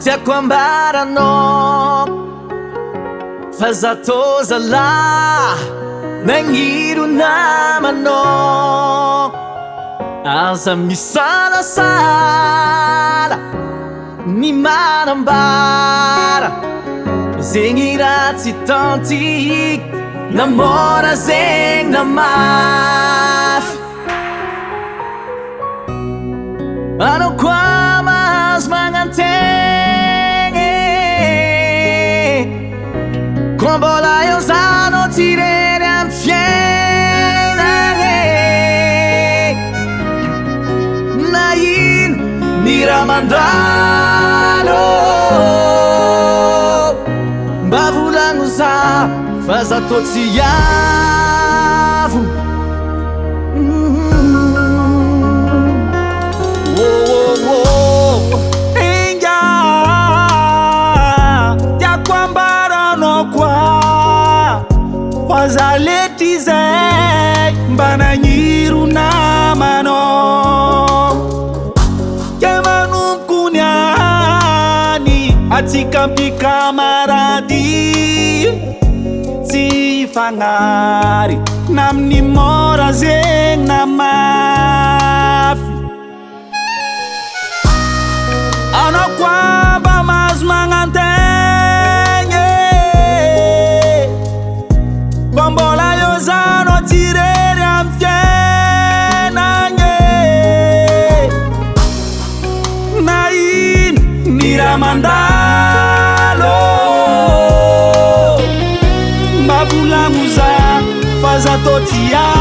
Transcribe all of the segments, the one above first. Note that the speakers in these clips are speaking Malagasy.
tiako ambaranao fa za tô zalahy nagniro namanao aza misalasala ny manambara zegny raha tsy tantiky namora zegny namafy anao koa mahazo magnantegny koa mbola eo zanao tireny amy fiainagny na ino ny raha mandalo mba volagno za fa za tô tsy iavo Inga tiako ambaranao koa fa za lety zay mba nagniro namanao ke manompo niany atsika mpikamarady tsy fagnary namin'ny mora zegny namafy anao koa mba mahazo magnantegny fa mbola eo zanao tirery amy fiainagny na ino ny raha mandalo mba volagno za fa za tô tsy iavo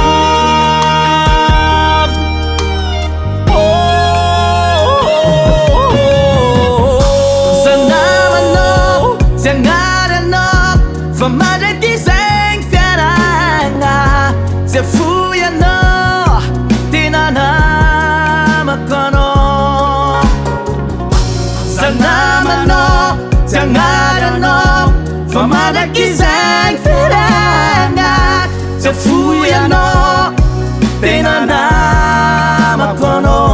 za namanao tsy agnaranao fa mandraiky zegny fiaragna tsy afoy anao tena namako anao za namanao tsy agnaranao fa mandraiky zegny fiaragna tsy afoy anao tena namako anao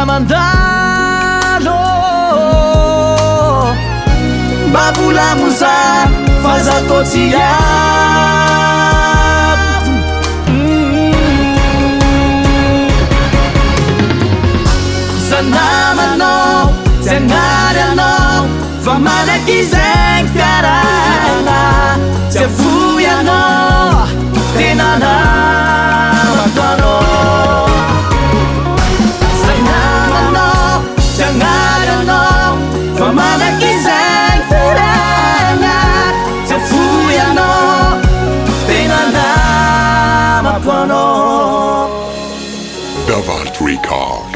mandalo mba volagno za fa za tô tsy iavo za namanao tsy agnary anao fa mandraiky zegny fiaragna tsy afoy anao tena namako anao fa mandraiky zegny fiaragna tsy afoy anao tena namako anao Davant Recall.